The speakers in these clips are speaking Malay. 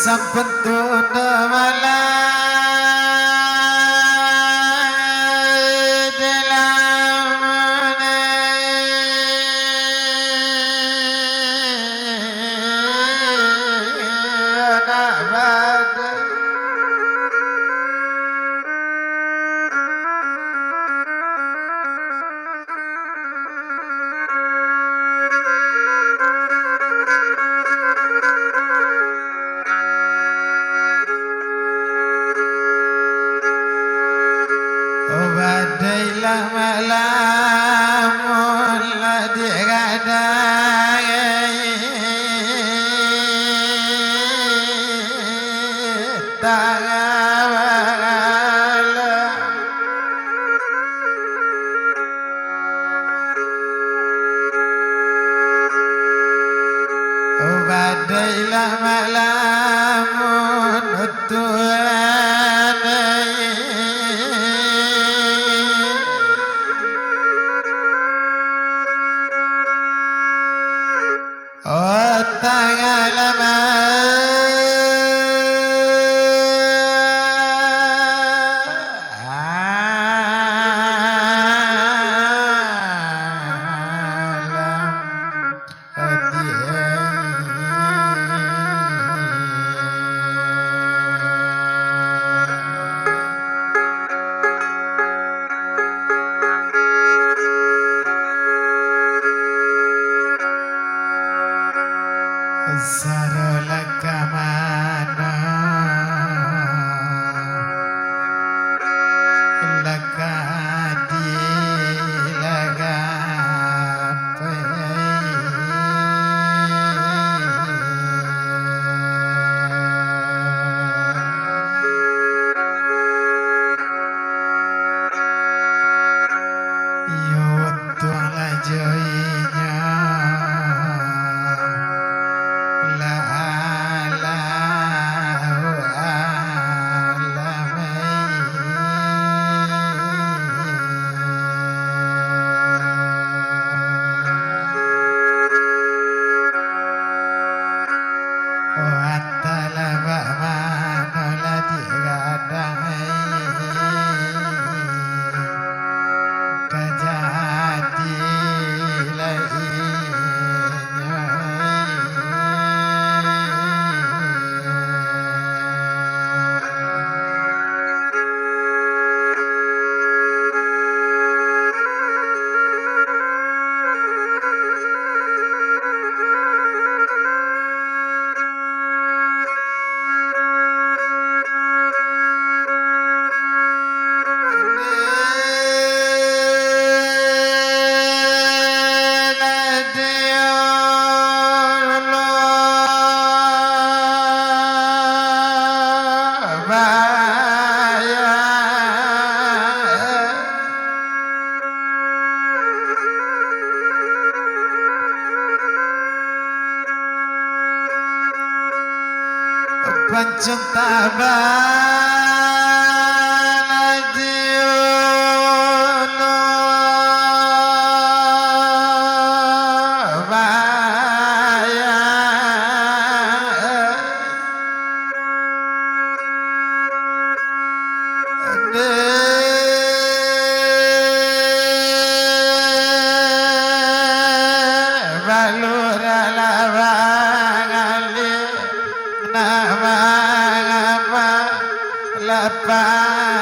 sampun tunda badailah malamun ladhi gadai tagawala badailah malamun Tuhan oh tangalama Sarola kamana lakadi lagape yo tuang la joinya pancung taban adiono baya balura lawangali nama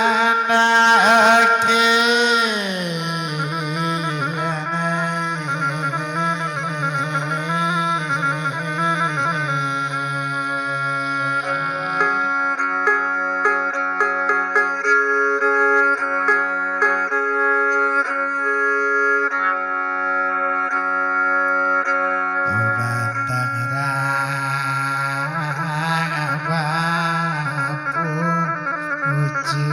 lapanaki Uji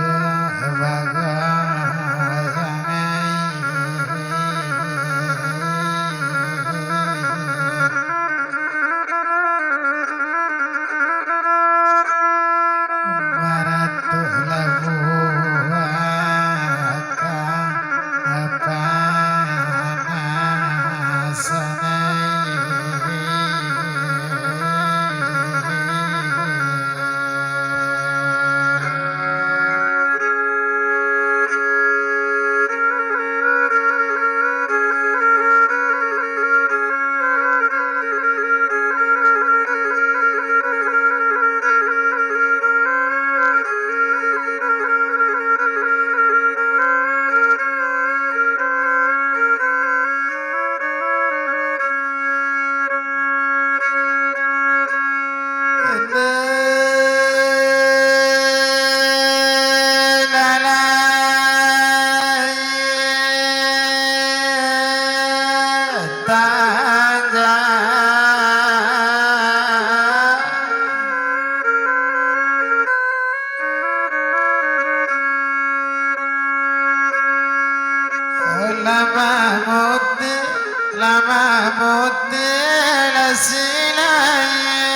mutil silaya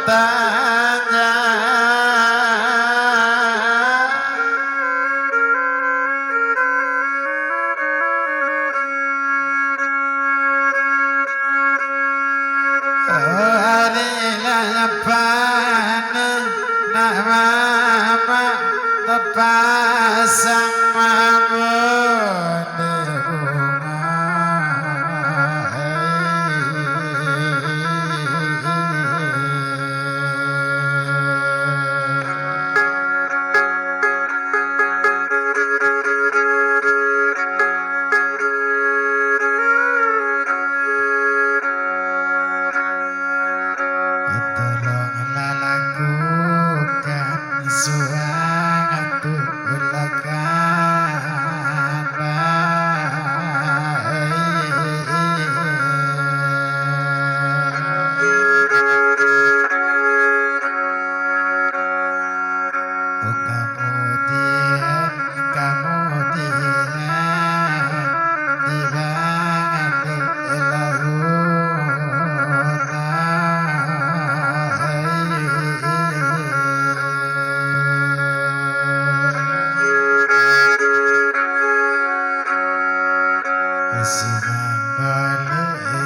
tanya pasang mabon di tolonglah lakukan suatu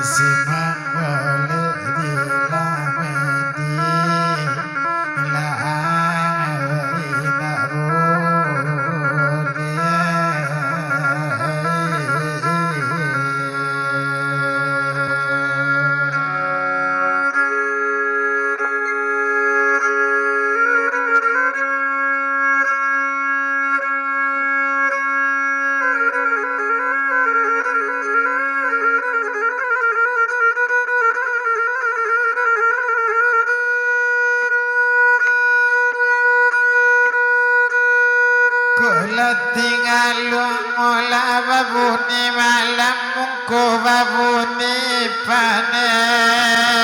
Simang boleh dilamedi la Kula tinggal mula babuni malam mungko babuni paneri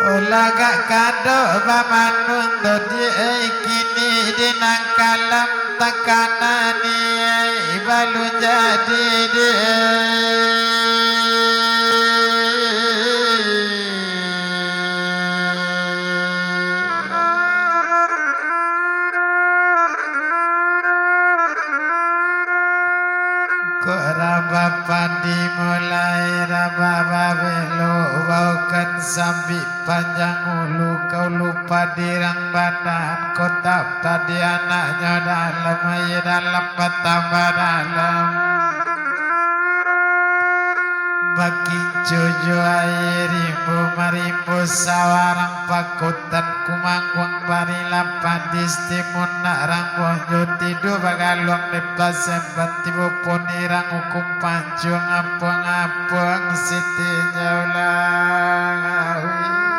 Olaga kado bamanun dodi kini dinangkalam tekanani balu jadi Bapak dimulai rababa belo baukan sambil panjang ulu kau lupa dirang badan kotak tadi anaknya dalam air dalam betambah dalam makin cuju air rimbu marimbu sawarang pakutan kumangkuang bari lapan distimun narang bonjo tidur bagaluang lepas sempat tibu ponirang hukum pancung apung-apung siti nyaulang awi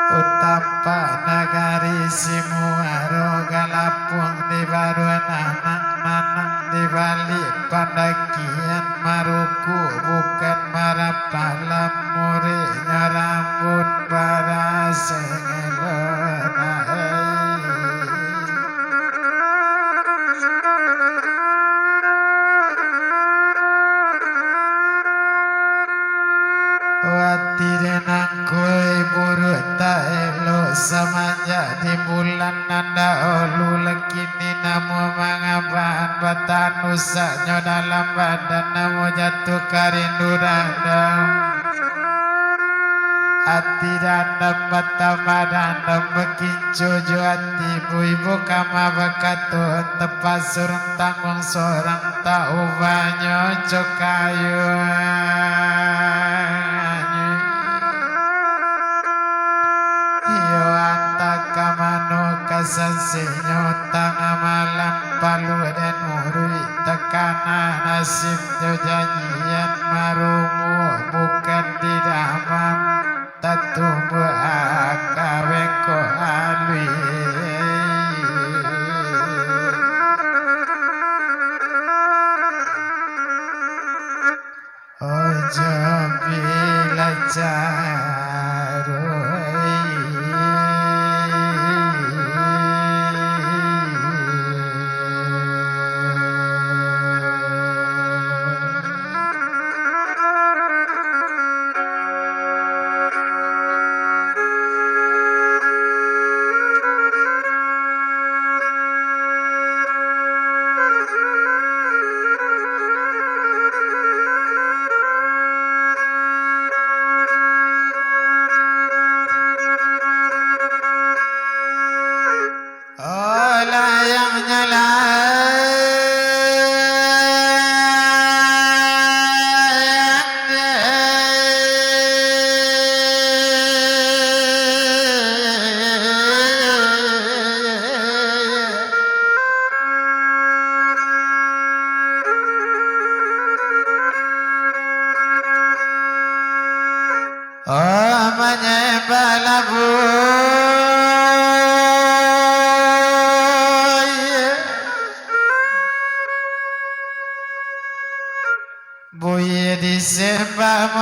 utapa nagari simuaro galapung di baruan anak-anak di balik pandakian maruku bukan marapalam muridnya rambut barasengelona Watirenang kue buruk tak elok semenjak di bulan nanda olu lekini namu mangabahan batan usaknya dalam badan namu jatuh karindu dandam hati dandam betama dandam bekincu hati ibu kama bekatun tepas surung tanggung seorang tak ubahnya cokayu kamano kasansinyo tanga malam palu dan murui tekanan nasib janjian marumu bukan di damam tatubu akaweko alwi Buye disembah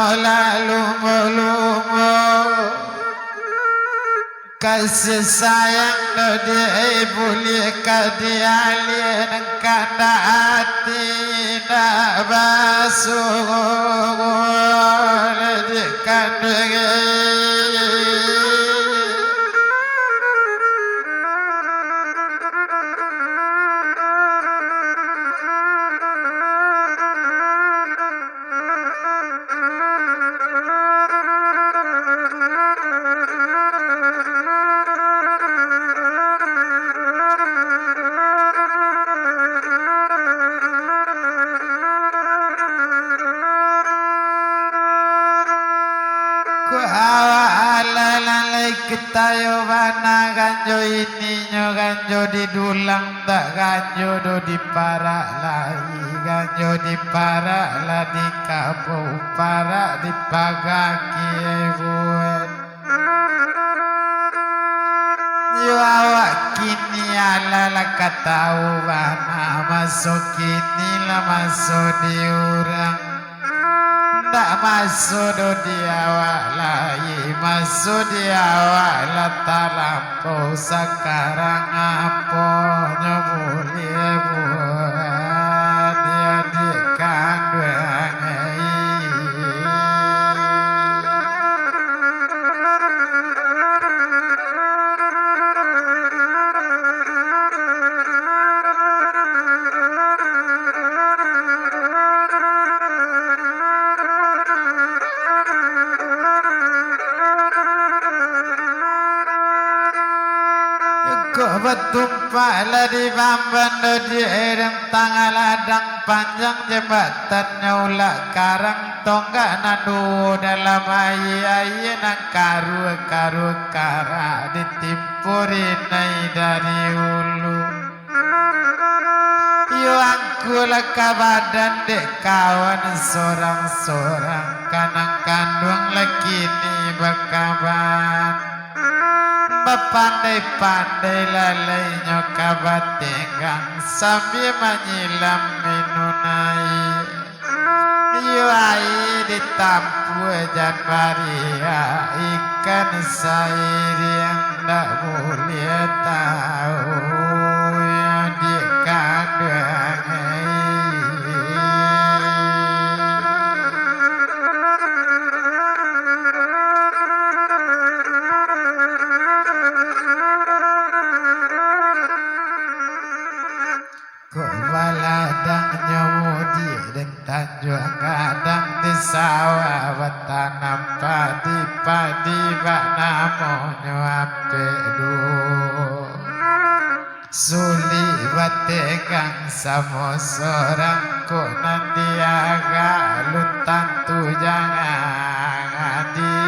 lumo-lumo kasih sayang dode boleh kadialien kanda hati nak basuh di kandungan. Tayo bana ganjo ini nyo ganjo di dulang tak ganjo do di parak lagi ganjo di parak lah di kapau parak di pagaki buat yo awak kini ala lah katau bana masuk kini lah masuk di orang tak masuk di awak lagi masuk di awak lah tak lampau sekarang apa nyo boleh buat dia di kandungan. Bertumpah lah di bamban di erem tanggal ladang panjang jembatannya ulak karang tonggak nadu dalam ayi nang karu kara ditimpuri nai dari ulu. Yo angku laka badan dek kawan sorang kanang kandung laki ni bakaban. Pandai-pandai lalai nyokabat tenggang sambil menyilam minunai yo air ditampu janvaria ikan sair yang tak boleh tahu yang di kandungan. Tanjung kadang di sawah bertanam padi bak namonyo ape du suli bategang samo sorang ko nanti agak lutan tu jangan adi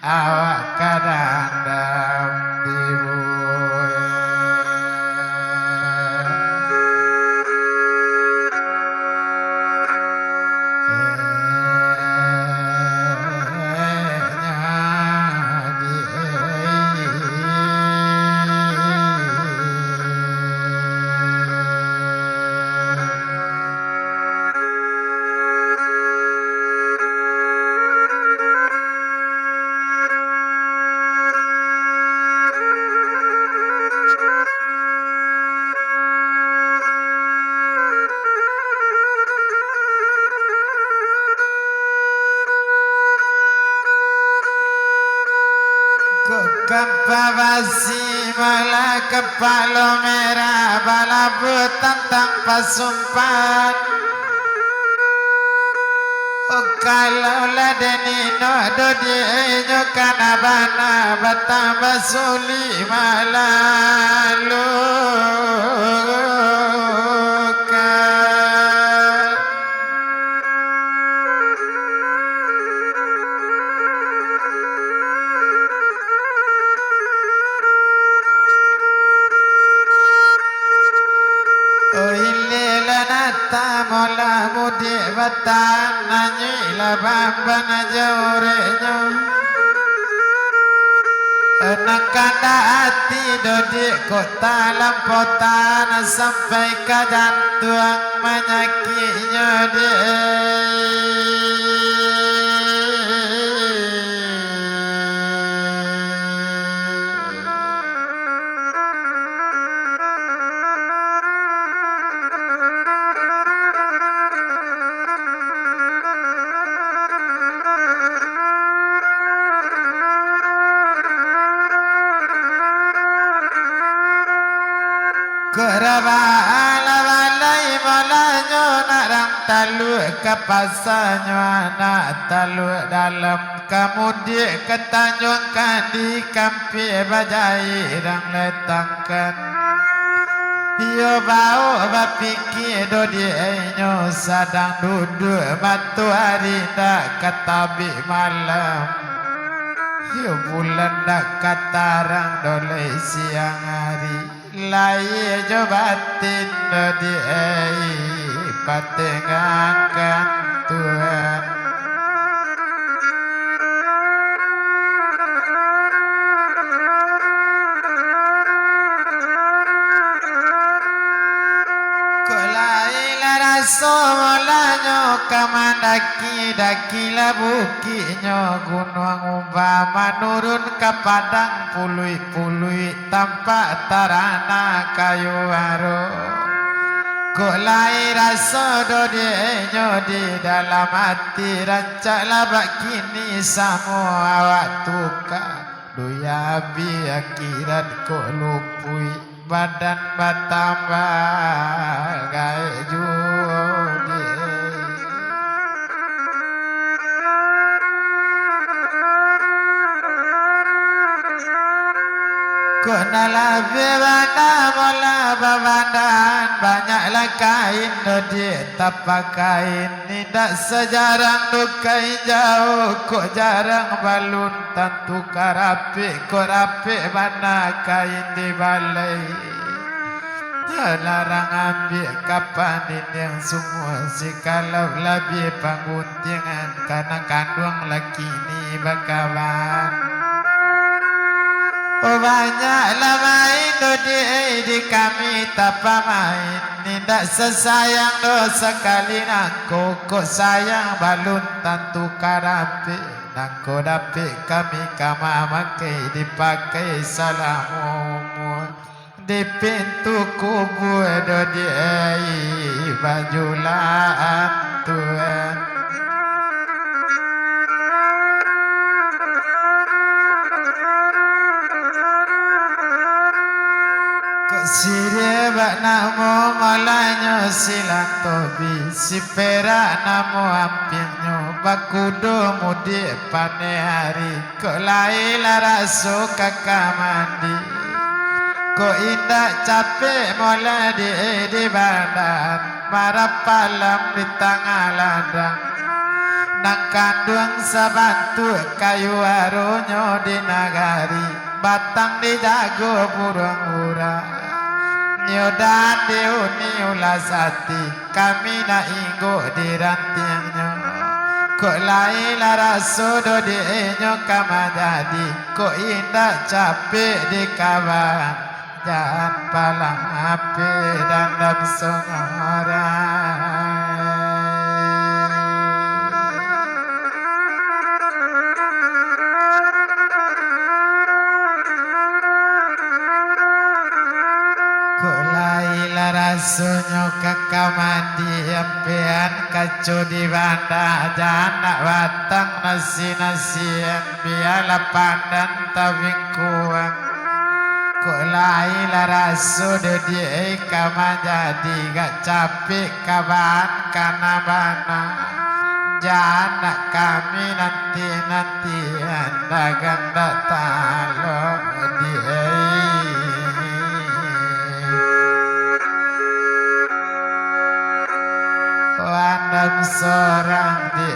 awak kadang dam dibu. Kapavasi malah kepala merah balabu tantang pasumpan. Oh kalau ladeni no dodi nyo kanabana batambah suli malah luka. Mola mudi batan nanyi la bamba na jaurenyo Nakanda hati dodi kota lampotan sampai ke jantung menyakitnya Kerabalai malanyo narang talu kapasanya anak talu dalam kemudian ketanjungkan di kampi bajai rang letangkan yo bau bapikir dodi enyo sadang duduk matu hari dak katabi malam yo bulan dak katarang dole siang hari lai jobatin dodi patengakan Tuhan kulai laraso molanyo kamandaki daki labukinyo gunung umpama nurun ke padang pului-pului tampak tarana kayu aro kulai rasa dodenyo di dalam hati rancaklah bak kini semua awak tuka doya bi akhirat kok lupui badan batambah gaya judi Kunalah bebana mola babandan banyaklah kain dodi tapak kain tidak sejarang dukai jauh kok jarang balun tentu karapi kok rapi mana kain di balai larang ambil kapan ini yang semua sikalau lebih panguntingan karena kandung laki ni bakawan banyaklah main dodi di kami tapa main tidak sesayang dosa kali nangko kok sayang balun tentu karapi nangko dapi kami kama makai dipakai salamu di pintu kubur dodi bajulah Tuhan Sire bak namo malanyo silang tobi si perak namo ampinyo bakudo mudi pane hari kok lai laraso kakak mandi kok indah capek mola di badan marah palam di tengah ladang nang kandung sabantu kayu aronyo di nagari batang di jago burung-burung Nyodan diuni ulasati kami na inggo di rantingnya kok lai laraso dodi enyo kamajadi kok indah capek di kawan jangan palang api dan damsongorai Rasonyo kakamandi ampean kacu di banda jana batang nasi-nasian biala pandan tabing kuang kok lai laraso dedi kama jadi gak capek kaban kana bana jana kami nanti-nantian dagang datalo di Andam seorang di